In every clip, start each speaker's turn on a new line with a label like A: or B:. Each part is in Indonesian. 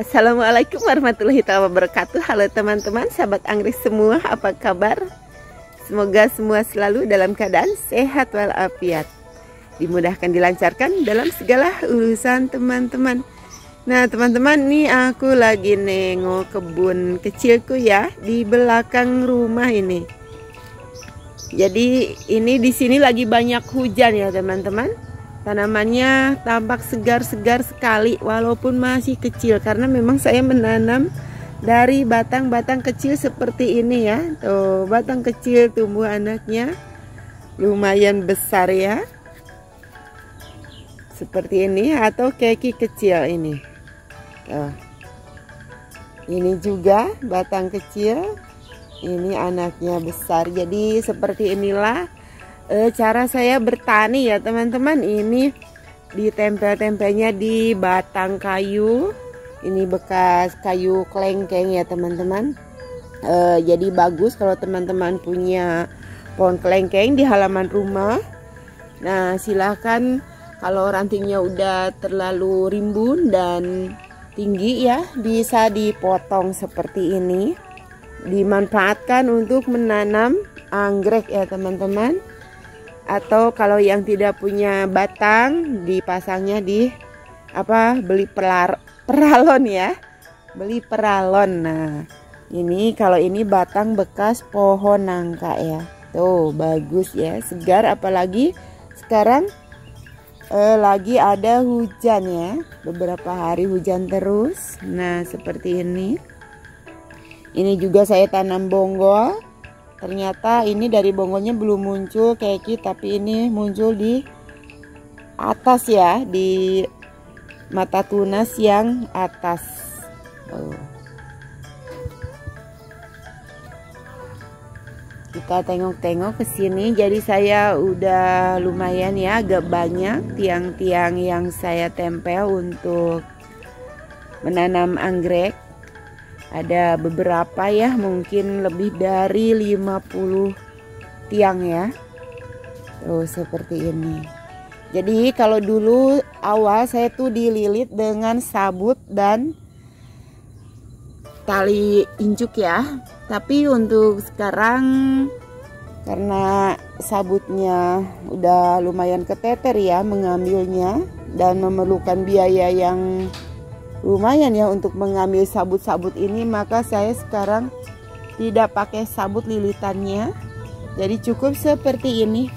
A: Assalamualaikum warahmatullahi wabarakatuh. Halo teman-teman, sahabat anggrek semua, apa kabar? Semoga semua selalu dalam keadaan sehat walafiat, dimudahkan, dilancarkan dalam segala urusan teman-teman. Nah teman-teman, nih aku lagi nengok kebun kecilku ya, di belakang rumah ini. Jadi ini di sini lagi banyak hujan ya teman-teman. Tanamannya tampak segar-segar sekali walaupun masih kecil, karena memang saya menanam dari batang-batang kecil seperti ini ya. Tuh, batang kecil tumbuh anaknya lumayan besar ya. Seperti ini atau keki kecil ini. Tuh. Ini juga batang kecil. Ini anaknya besar. Jadi seperti inilah cara saya bertani ya teman-teman. Ini ditempel-tempelnya di batang kayu. Ini bekas kayu kelengkeng ya teman-teman. Jadi bagus kalau teman-teman punya pohon kelengkeng di halaman rumah. Nah silahkan, kalau rantingnya udah terlalu rimbun dan tinggi ya, bisa dipotong seperti ini. Dimanfaatkan untuk menanam anggrek ya teman-teman. Atau kalau yang tidak punya batang, dipasangnya di beli peralon ya, beli peralon. Nah ini kalau ini batang bekas pohon nangka ya, tuh bagus ya, segar. Apalagi sekarang lagi ada hujan ya, beberapa hari hujan terus. Nah seperti ini. Ini juga saya tanam bonggol. Ternyata ini dari bonggolnya belum muncul keki, tapi ini muncul di atas ya, di mata tunas yang atas. Kita tengok-tengok ke sini. Jadi saya udah lumayan ya, agak banyak tiang-tiang yang saya tempel untuk menanam anggrek. Ada beberapa ya, mungkin lebih dari 50 tiang ya. Tuh seperti ini. Jadi kalau dulu awal saya tuh dililit dengan sabut dan tali injuk ya. Tapi untuk sekarang karena sabutnya udah lumayan keteter ya mengambilnya, dan memerlukan biaya yang lumayan ya untuk mengambil sabut-sabut ini, maka saya sekarang tidak pakai sabut lilitannya. Jadi cukup seperti ini,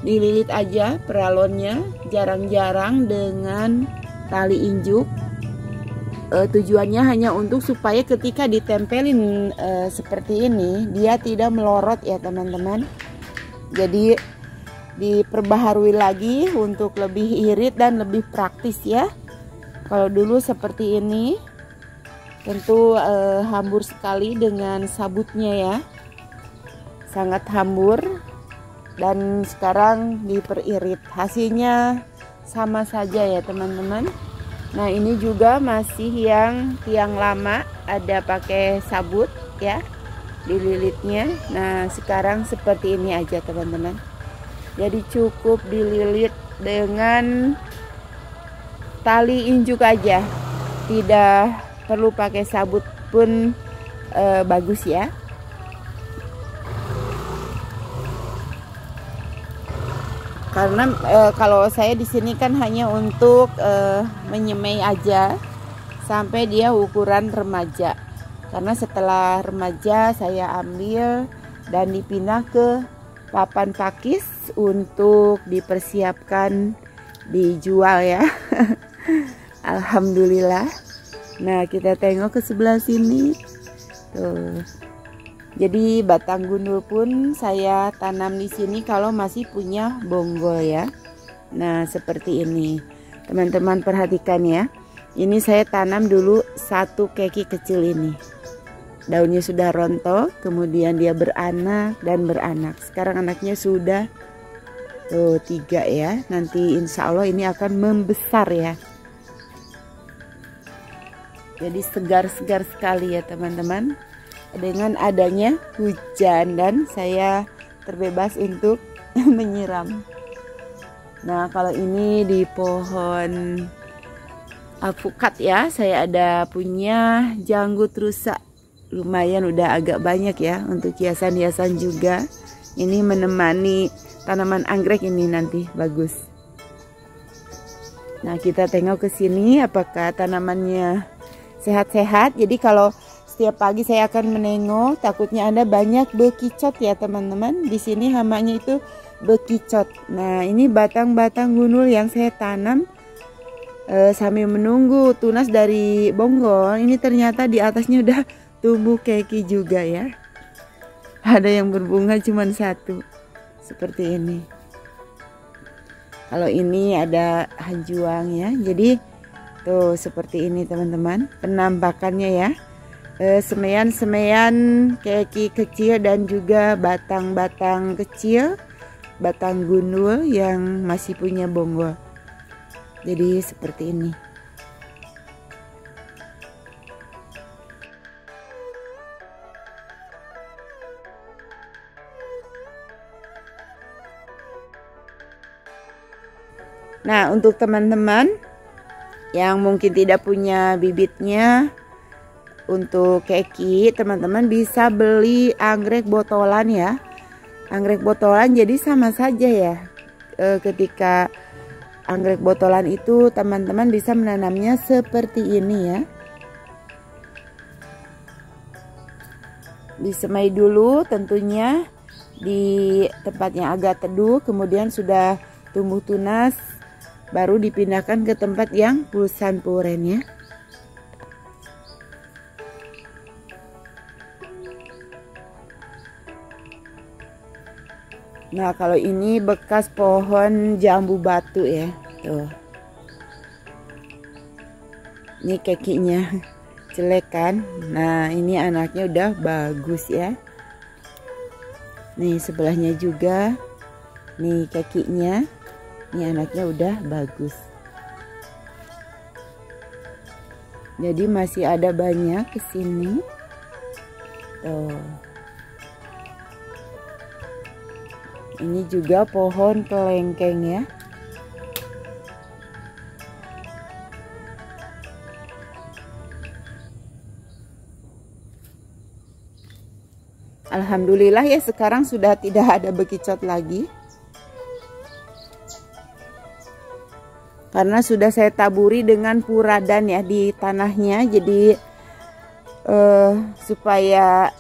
A: dililit aja peralonnya, jarang-jarang dengan tali injuk. Tujuannya hanya untuk supaya ketika ditempelin seperti ini, dia tidak melorot ya teman-teman. Jadi diperbaharui lagi untuk lebih irit dan lebih praktis ya. Kalau dulu seperti ini tentu hambur sekali dengan sabutnya ya, sangat hambur. Dan sekarang diperirit, hasilnya sama saja ya teman-teman. Nah ini juga masih yang tiang lama, ada pakai sabut ya dililitnya. Nah sekarang seperti ini aja teman-teman. Jadi cukup dililit dengan tali injuk aja, tidak perlu pakai sabut pun bagus ya. Karena kalau saya di sini kan hanya untuk menyemai aja sampai dia ukuran remaja. Karena setelah remaja saya ambil dan dipindah ke papan pakis untuk dipersiapkan dijual ya. Alhamdulillah. Nah kita tengok ke sebelah sini tuh. Jadi batang gundul pun saya tanam di sini kalau masih punya bonggol ya. Nah seperti ini teman-teman, perhatikan ya. Ini saya tanam dulu satu keki kecil ini. Daunnya sudah rontok, kemudian dia beranak dan beranak. Sekarang anaknya sudah 3 ya. Nanti insya Allah ini akan membesar ya. Jadi segar-segar sekali ya teman-teman, dengan adanya hujan dan saya terbebas untuk menyiram. Nah kalau ini di pohon alpukat ya. Saya ada punya janggut rusak, lumayan udah agak banyak ya untuk hiasan-hiasan juga. Ini menemani tanaman anggrek ini nanti bagus. Nah, kita tengok ke sini apakah tanamannya sehat-sehat. Jadi kalau setiap pagi saya akan menengok, takutnya Anda banyak bekicot ya teman-teman. Di sini hamanya itu bekicot. Nah, ini batang-batang gundul yang saya tanam sambil menunggu tunas dari bonggol. Ini ternyata di atasnya udah tumbuh keki juga ya. Ada yang berbunga cuma satu seperti ini. Kalau ini ada hanjuang ya. Jadi tuh seperti ini teman-teman penampakannya ya. Semaian-semaian keki kecil dan juga batang-batang kecil, batang gundul yang masih punya bonggol. Jadi seperti ini. Nah, untuk teman-teman yang mungkin tidak punya bibitnya untuk keki, teman-teman bisa beli anggrek botolan ya. Anggrek botolan jadi sama saja ya. Ketika anggrek botolan itu teman-teman bisa menanamnya seperti ini ya. Disemai dulu tentunya di tempat yang agak teduh, kemudian sudah tumbuh tunas baru dipindahkan ke tempat yang pulsan puren ya. Nah, kalau ini bekas pohon jambu batu ya. Tuh. Ini kekinya jelek kan. Nah, ini anaknya udah bagus ya. Nih sebelahnya juga. Nih kekinya. Ini anaknya udah bagus. Jadi masih ada banyak ke sini. Tuh. Ini juga pohon kelengkeng ya. Alhamdulillah ya sekarang sudah tidak ada bekicot lagi. Karena sudah saya taburi dengan puradan ya di tanahnya. Jadi supaya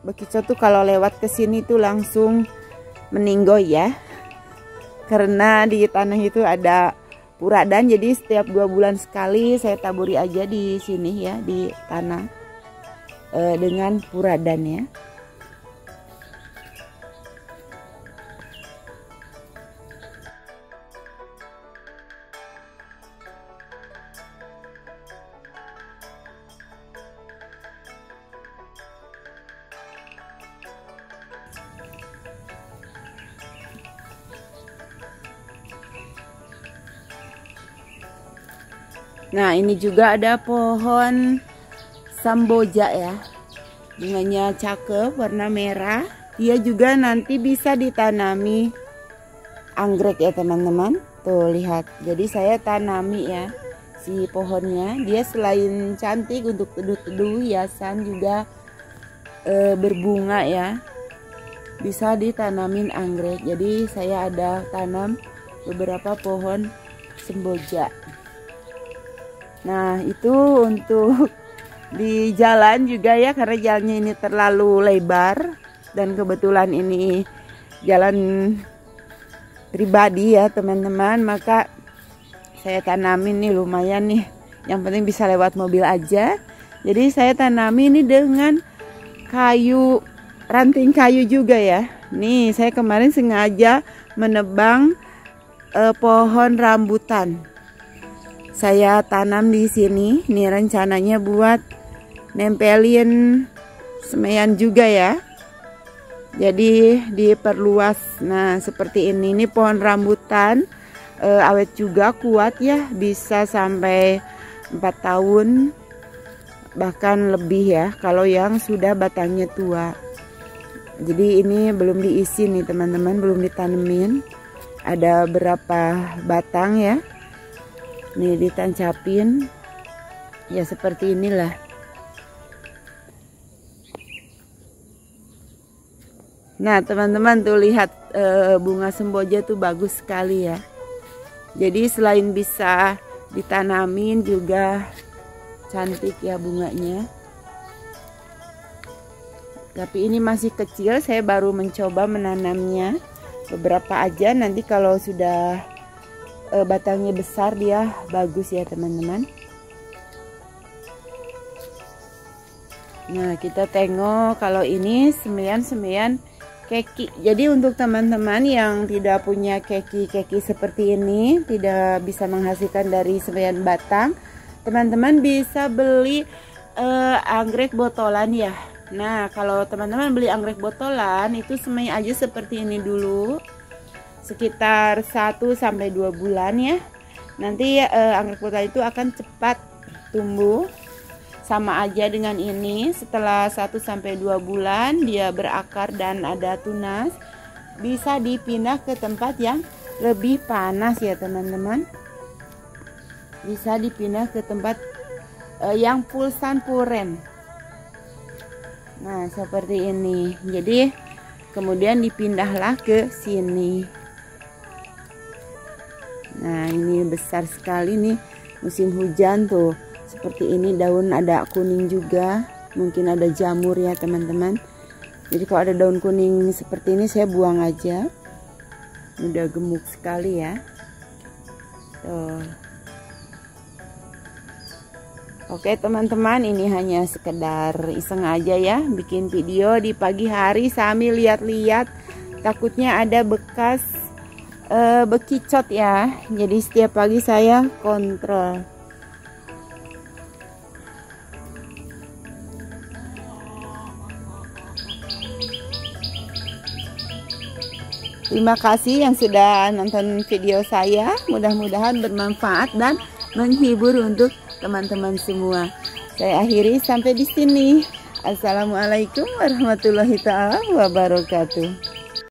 A: bekicot tuh kalau lewat ke sini tuh langsung meninggoy ya. Karena di tanah itu ada puradan, jadi setiap 2 bulan sekali saya taburi aja di sini ya di tanah dengan puradan ya. Nah, ini juga ada pohon samboja ya. Bunganya cakep, warna merah. Dia juga nanti bisa ditanami anggrek ya teman-teman. Tuh lihat. Jadi saya tanami ya si pohonnya. Dia selain cantik untuk teduh-teduh, hiasan juga berbunga ya. Bisa ditanamin anggrek. Jadi saya ada tanam beberapa pohon semboja. Nah, itu untuk di jalan juga ya, karena jalannya ini terlalu lebar dan kebetulan ini jalan pribadi ya teman-teman, maka saya tanamin nih lumayan nih, yang penting bisa lewat mobil aja. Jadi saya tanami ini dengan kayu, ranting kayu juga ya. Nih saya kemarin sengaja menebang pohon rambutan. Saya tanam di sini. Nih rencananya buat nempelin semaian juga ya. Jadi diperluas. Nah seperti ini. Ini pohon rambutan awet juga, kuat ya. Bisa sampai 4 tahun bahkan lebih ya. Kalau yang sudah batangnya tua. Jadi ini belum diisi nih teman-teman, belum ditanemin. Ada berapa batang ya. Nih ditancapin ya seperti inilah. Nah teman-teman tuh lihat bunga semboja tuh bagus sekali ya. Jadi selain bisa ditanamin juga cantik ya bunganya. Tapi ini masih kecil, saya baru mencoba menanamnya beberapa aja. Nanti kalau sudah batangnya besar dia bagus ya teman-teman. Nah kita tengok kalau ini semaian keki. Jadi untuk teman-teman yang tidak punya keki seperti ini, tidak bisa menghasilkan dari semaian batang, teman-teman bisa beli anggrek botolan ya. Nah kalau teman-teman beli anggrek botolan itu semai aja seperti ini dulu, sekitar 1-2 bulan ya. Nanti anggrek botolan itu akan cepat tumbuh. Sama aja dengan ini, setelah 1-2 bulan dia berakar dan ada tunas, bisa dipindah ke tempat yang lebih panas ya teman-teman. Bisa dipindah ke tempat yang full sun full rain. Nah seperti ini. Jadi kemudian dipindahlah ke sini. Nah ini besar sekali nih, musim hujan tuh. Seperti ini daun ada kuning juga, mungkin ada jamur ya teman-teman. Jadi kalau ada daun kuning seperti ini saya buang aja. Udah gemuk sekali ya. Tuh. Oke teman-teman, ini hanya sekedar iseng aja ya, bikin video di pagi hari sambil lihat-lihat. Takutnya ada bekas bekicot ya. Jadi setiap pagi saya kontrol. Terima kasih yang sudah nonton video saya. Mudah-mudahan bermanfaat dan menghibur untuk teman-teman semua. Saya akhiri sampai di sini. Assalamualaikum warahmatullahi wabarakatuh.